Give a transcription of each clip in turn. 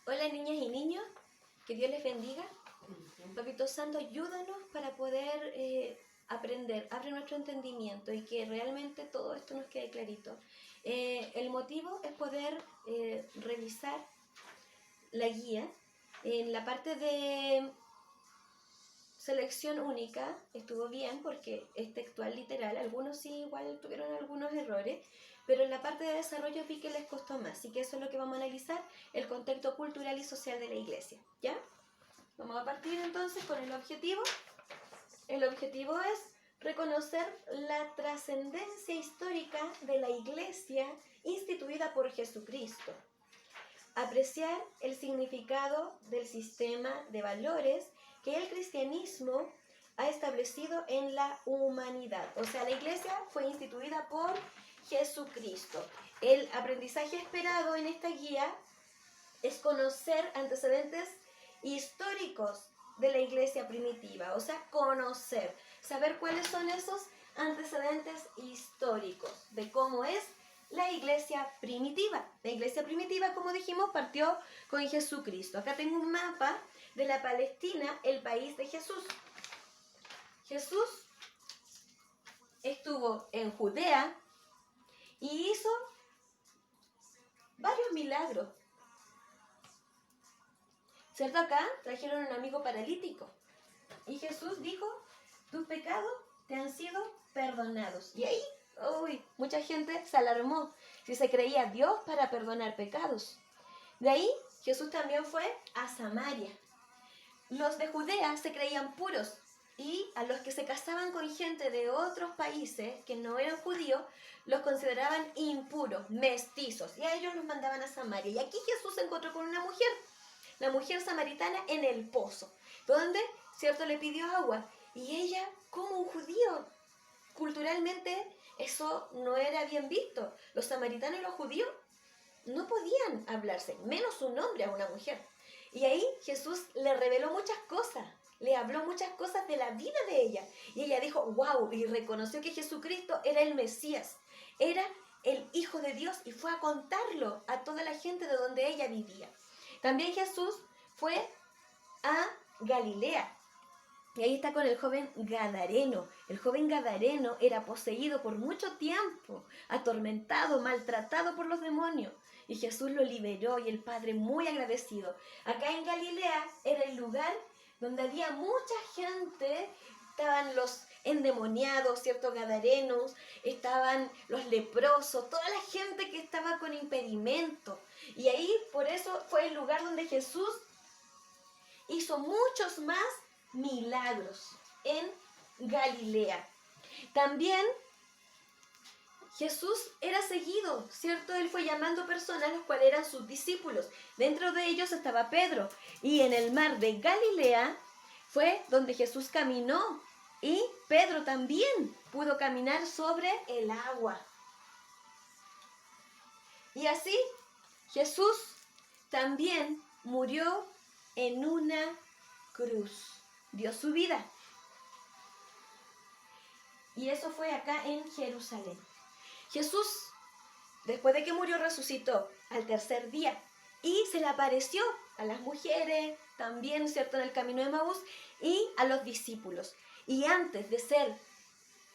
Hola niñas y niños, que Dios les bendiga. Papito Santo, ayúdanos para poder aprender, abre nuestro entendimiento y que realmente todo esto nos quede clarito. El motivo es poder revisar la guía. En la parte de selección única estuvo bien porque es textual literal, algunos sí igual tuvieron algunos errores, pero en la parte de desarrollo vi que les costó más, así que eso es lo que vamos a analizar, el contexto cultural y social de la iglesia, ¿ya? Vamos a partir entonces con el objetivo. El objetivo es reconocer la trascendencia histórica de la iglesia instituida por Jesucristo, apreciar el significado del sistema de valores que el cristianismo ha establecido en la humanidad. O sea, la iglesia fue instituida por Jesucristo. El aprendizaje esperado en esta guía es conocer antecedentes históricos de la iglesia primitiva, o sea, conocer, saber cuáles son esos antecedentes históricos de cómo es la iglesia primitiva. La iglesia primitiva, como dijimos, partió con Jesucristo. Acá tengo un mapa de la Palestina, el país de Jesús. Jesús estuvo en Judea y hizo varios milagros. ¿Cierto? Acá trajeron a un amigo paralítico y Jesús dijo, tus pecados te han sido perdonados. Y ahí, mucha gente se alarmó si se creía Dios para perdonar pecados. De ahí, Jesús también fue a Samaria. Los de Judea se creían puros y a los que se casaban con gente de otros países que no eran judíos, los consideraban impuros, mestizos, y a ellos los mandaban a Samaria. Y aquí Jesús se encontró con una mujer, la mujer samaritana en el pozo, donde, cierto, le pidió agua. Y ella, como un judío, culturalmente eso no era bien visto. Los samaritanos y los judíos no podían hablarse, menos un hombre a una mujer. Y ahí Jesús le reveló muchas cosas, le habló muchas cosas de la vida de ella. Y ella dijo, wow, y reconoció que Jesucristo era el Mesías, era el Hijo de Dios, y fue a contarlo a toda la gente de donde ella vivía. También Jesús fue a Galilea. Y ahí está con el joven Gadareno. El joven Gadareno era poseído por mucho tiempo, atormentado, maltratado por los demonios. Y Jesús lo liberó y el Padre muy agradecido. Acá en Galilea era el lugar donde había mucha gente. Estaban los endemoniados, ¿cierto? Gadarenos, estaban los leprosos, toda la gente que estaba con impedimento. Y ahí por eso fue el lugar donde Jesús hizo muchos más milagros en Galilea. También Jesús era seguido, ¿cierto? Él fue llamando personas, los cuales eran sus discípulos. Dentro de ellos estaba Pedro. Y en el mar de Galilea fue donde Jesús caminó. Y Pedro también pudo caminar sobre el agua. Y así Jesús también murió en una cruz. Dio su vida. Y eso fue acá en Jerusalén. Jesús, después de que murió, resucitó al tercer día y se le apareció a las mujeres, también, ¿cierto?, en el camino de Emaús, y a los discípulos. Y antes de ser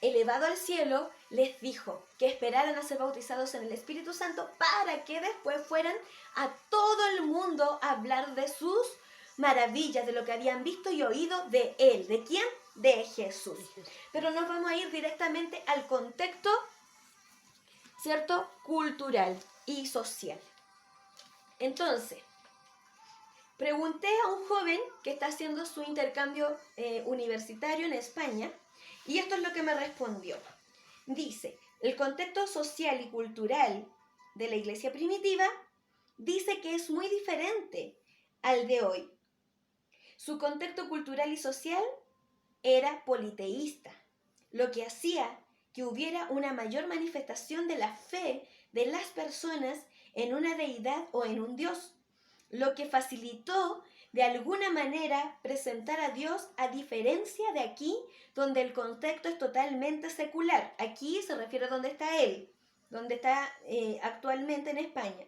elevado al cielo, les dijo que esperaran a ser bautizados en el Espíritu Santo para que después fueran a todo el mundo a hablar de sus maravillas, de lo que habían visto y oído de él. ¿De quién? De Jesús. Pero nos vamos a ir directamente al contexto, ¿cierto?, cultural y social. Entonces, pregunté a un joven que está haciendo su intercambio universitario en España, y esto es lo que me respondió. Dice, el contexto social y cultural de la iglesia primitiva dice que es muy diferente al de hoy. Su contexto cultural y social era politeísta, lo que hacía que hubiera una mayor manifestación de la fe de las personas en una deidad o en un Dios, lo que facilitó de alguna manera presentar a Dios, a diferencia de aquí, donde el contexto es totalmente secular. Aquí se refiere a donde está él, donde está actualmente en España.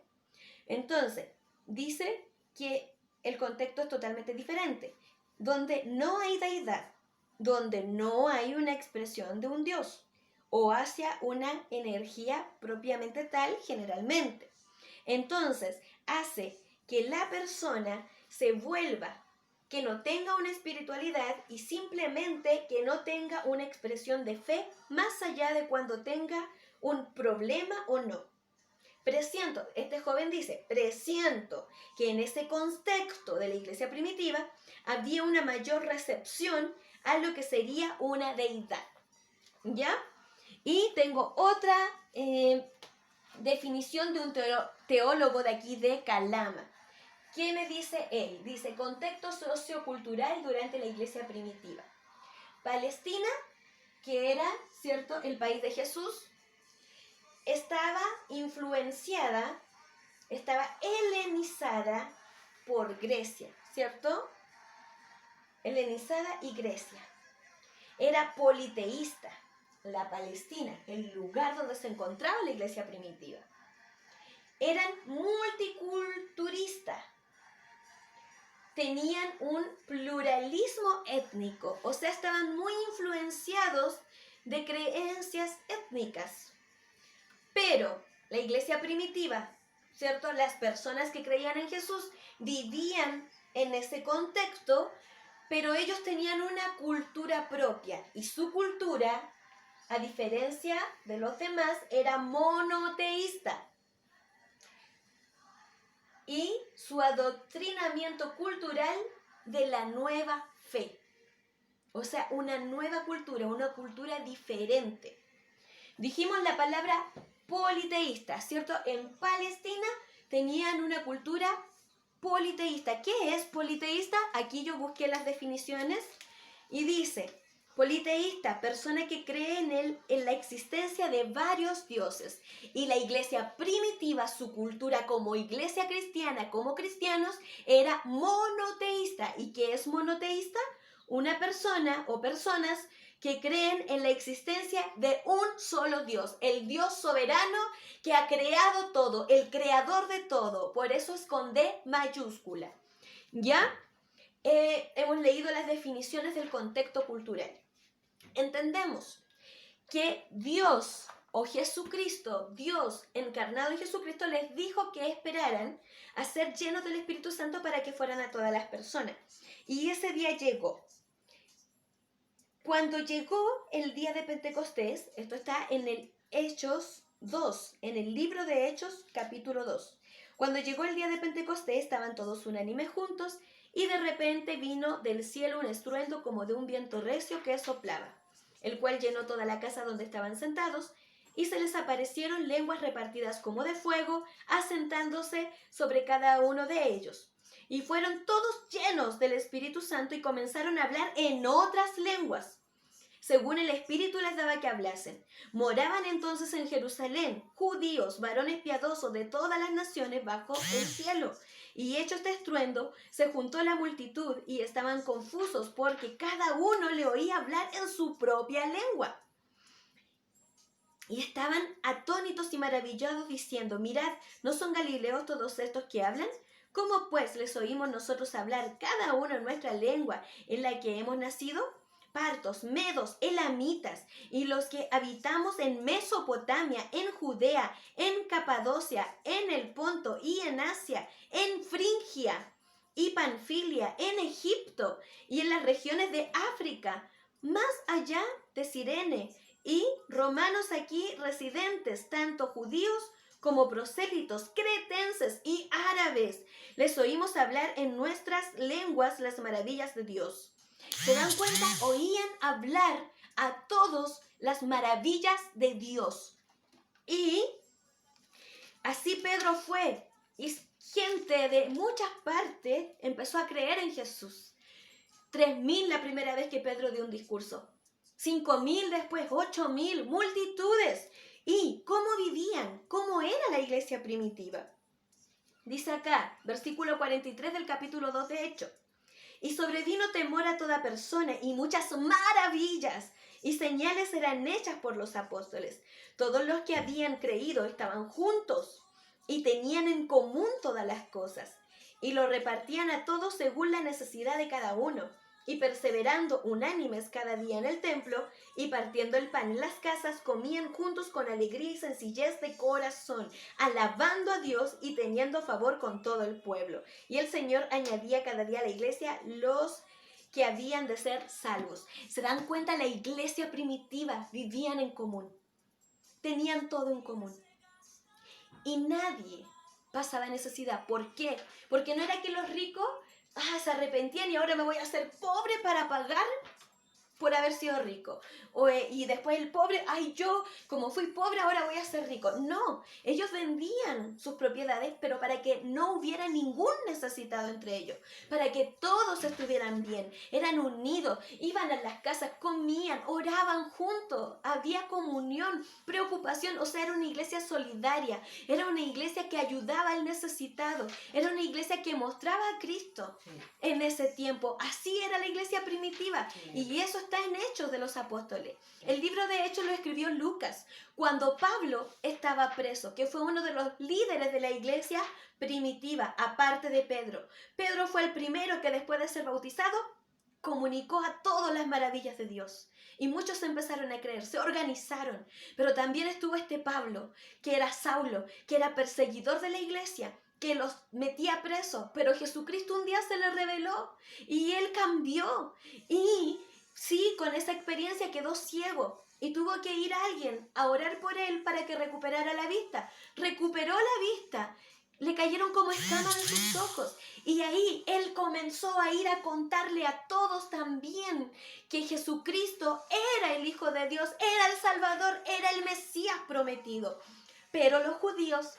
Entonces, dice que el contexto es totalmente diferente, donde no hay deidad, donde no hay una expresión de un Dios, o hacia una energía propiamente tal generalmente. Entonces, hace que la persona se vuelva, que no tenga una espiritualidad y simplemente que no tenga una expresión de fe más allá de cuando tenga un problema o no. Presiento, este joven dice, presiento que en ese contexto de la iglesia primitiva había una mayor recepción a lo que sería una deidad. ¿Ya? Y tengo otra definición de un teólogo de aquí de Calama. ¿Qué me dice él? Dice, contexto sociocultural durante la iglesia primitiva. Palestina, que era, ¿cierto?, el país de Jesús, estaba influenciada, estaba helenizada por Grecia, ¿cierto? Helenizada y Grecia. Era politeísta, la Palestina, el lugar donde se encontraba la iglesia primitiva. Eran multiculturistas, tenían un pluralismo étnico, o sea, estaban muy influenciados de creencias étnicas. Pero la iglesia primitiva, ¿cierto? Las personas que creían en Jesús vivían en ese contexto, pero ellos tenían una cultura propia y su cultura, a diferencia de los demás, era monoteísta. Y su adoctrinamiento cultural de la nueva fe. O sea, una nueva cultura, una cultura diferente. Dijimos la palabra politeísta, ¿cierto? En Palestina tenían una cultura politeísta. ¿Qué es politeísta? Aquí yo busqué las definiciones y dice, politeísta, persona que cree en la existencia de varios dioses. Y la iglesia primitiva, su cultura como iglesia cristiana, como cristianos, era monoteísta. ¿Y qué es monoteísta? Una persona o personas que creen en la existencia de un solo Dios, el Dios soberano que ha creado todo, el creador de todo. Por eso es con D mayúscula. ¿Ya? Hemos leído las definiciones del contexto cultural. Entendemos que Dios o Jesucristo, Dios encarnado en Jesucristo, les dijo que esperaran a ser llenos del Espíritu Santo para que fueran a todas las personas. Y ese día llegó. Cuando llegó el día de Pentecostés, esto está en el Hechos 2, en el libro de Hechos, capítulo 2. Cuando llegó el día de Pentecostés, estaban todos unánimes juntos, y de repente vino del cielo un estruendo como de un viento recio que soplaba, el cual llenó toda la casa donde estaban sentados, y se les aparecieron lenguas repartidas como de fuego, asentándose sobre cada uno de ellos. Y fueron todos llenos del Espíritu Santo y comenzaron a hablar en otras lenguas, según el Espíritu les daba que hablasen. Moraban entonces en Jerusalén judíos, varones piadosos de todas las naciones bajo el cielo. Y hecho este estruendo, se juntó la multitud y estaban confusos porque cada uno le oía hablar en su propia lengua. Y estaban atónitos y maravillados diciendo, mirad, ¿no son galileos todos estos que hablan? ¿Cómo pues les oímos nosotros hablar cada uno en nuestra lengua en la que hemos nacido? Partos, medos, elamitas, y los que habitamos en Mesopotamia, en Judea, en Capadocia, en el Ponto y en Asia, en Frigia y Panfilia, en Egipto y en las regiones de África, más allá de Cirene, y romanos aquí residentes, tanto judíos como prosélitos, cretenses y árabes. Les oímos hablar en nuestras lenguas las maravillas de Dios. ¿Se dan cuenta? Oían hablar a todos las maravillas de Dios. Y así Pedro fue. Y gente de muchas partes empezó a creer en Jesús. 3.000 la primera vez que Pedro dio un discurso. 5.000 después, 8.000, multitudes. ¿Y cómo vivían? ¿Cómo era la iglesia primitiva? Dice acá, versículo 43 del capítulo 2 de Hechos. Y sobrevino temor a toda persona y muchas maravillas y señales eran hechas por los apóstoles. Todos los que habían creído estaban juntos y tenían en común todas las cosas. y lo repartían a todos según la necesidad de cada uno. Y perseverando unánimes cada día en el templo y partiendo el pan en las casas, comían juntos con alegría y sencillez de corazón, alabando a Dios y teniendo favor con todo el pueblo. Y el Señor añadía cada día a la iglesia los que habían de ser salvos. ¿Se dan cuenta? La iglesia primitiva vivían en común. Tenían todo en común. Y nadie pasaba necesidad. ¿Por qué? Porque no era que los ricos se arrepentían y ahora me voy a hacer pobre para pagar por haber sido rico. Y después el pobre, yo como fui pobre ahora voy a ser rico. No, ellos vendían sus propiedades, pero para que no hubiera ningún necesitado entre ellos, para que todos estuvieran bien, eran unidos, iban a las casas, comían, oraban juntos, había comunión, preocupación, o sea, era una iglesia solidaria, era una iglesia que ayudaba al necesitado, era una iglesia que mostraba a Cristo en ese tiempo. Así era la iglesia primitiva, y eso está en Hechos de los Apóstoles. El libro de Hechos lo escribió Lucas cuando Pablo estaba preso, que fue uno de los líderes de la iglesia primitiva, aparte de Pedro. Pedro fue el primero que después de ser bautizado comunicó a todos las maravillas de Dios. Y muchos empezaron a creer, se organizaron. Pero también estuvo este Pablo, que era Saulo, que era perseguidor de la iglesia, que los metía presos. Pero Jesucristo un día se le reveló y él cambió. Y sí, con esa experiencia quedó ciego y tuvo que ir a alguien a orar por él para que recuperara la vista. Recuperó la vista, le cayeron como escamas de sus ojos. Y ahí él comenzó a ir a contarle a todos también que Jesucristo era el Hijo de Dios, era el Salvador, era el Mesías prometido. Pero los judíos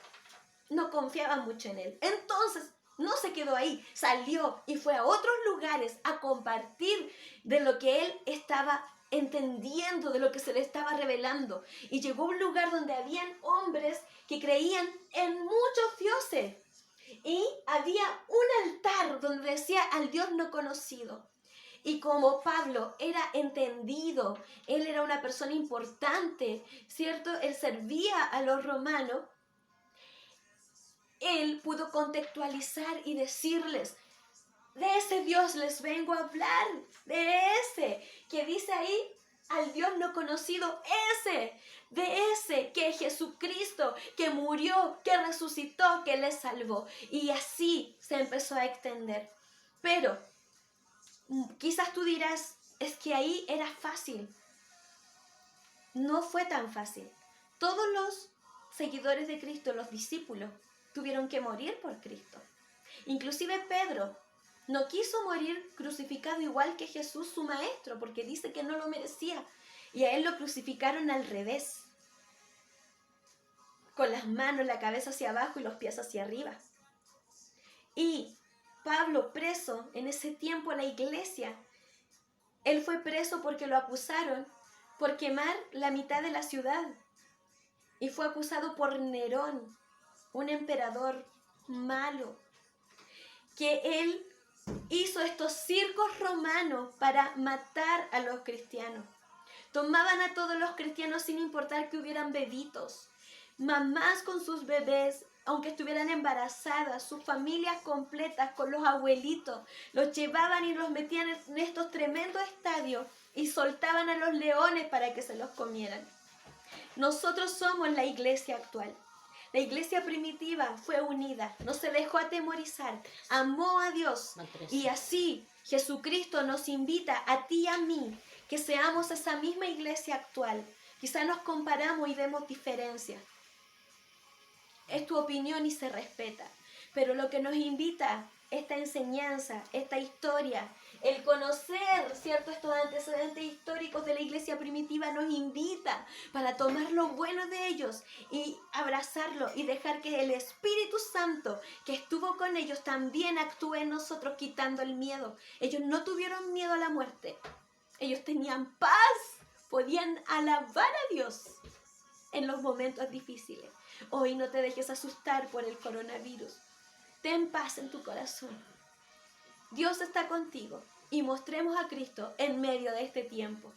no confiaban mucho en él. Entonces no se quedó ahí, salió y fue a otros lugares a compartir de lo que él estaba entendiendo, de lo que se le estaba revelando. Y llegó a un lugar donde habían hombres que creían en muchos dioses. Y había un altar donde decía al Dios no conocido. Y como Pablo era entendido, él era una persona importante, ¿cierto? Él servía a los romanos. Él pudo contextualizar y decirles, de ese Dios les vengo a hablar, de ese que dice ahí, al Dios no conocido, de ese que es Jesucristo, que murió, que resucitó, que les salvó. Y así se empezó a extender. Pero quizás tú dirás, es que ahí era fácil. No fue tan fácil. Todos los seguidores de Cristo, los discípulos, tuvieron que morir por Cristo. Inclusive Pedro no quiso morir crucificado igual que Jesús, su maestro, porque dice que no lo merecía. Y a él lo crucificaron al revés, con las manos, la cabeza hacia abajo y los pies hacia arriba. Y Pablo, preso en ese tiempo en la iglesia, él fue preso porque lo acusaron por quemar la mitad de la ciudad. Y fue acusado por Nerón, un emperador malo, que él hizo estos circos romanos para matar a los cristianos. Tomaban a todos los cristianos sin importar que hubieran bebitos, mamás con sus bebés, aunque estuvieran embarazadas, sus familias completas con los abuelitos, los llevaban y los metían en estos tremendos estadios y soltaban a los leones para que se los comieran. Nosotros somos la iglesia actual. La iglesia primitiva fue unida, no se dejó atemorizar, amó a Dios. Y así Jesucristo nos invita a ti y a mí que seamos esa misma iglesia actual. Quizá nos comparamos y vemos diferencias. Es tu opinión y se respeta. Pero lo que nos invita esta enseñanza, esta historia, el conocer, ¿cierto?, estos antecedentes históricos de la iglesia primitiva nos invita para tomar lo bueno de ellos y abrazarlo y dejar que el Espíritu Santo que estuvo con ellos también actúe en nosotros quitando el miedo. Ellos no tuvieron miedo a la muerte. Ellos tenían paz, podían alabar a Dios en los momentos difíciles. Hoy no te dejes asustar por el coronavirus. Ten paz en tu corazón. Dios está contigo y mostremos a Cristo en medio de este tiempo.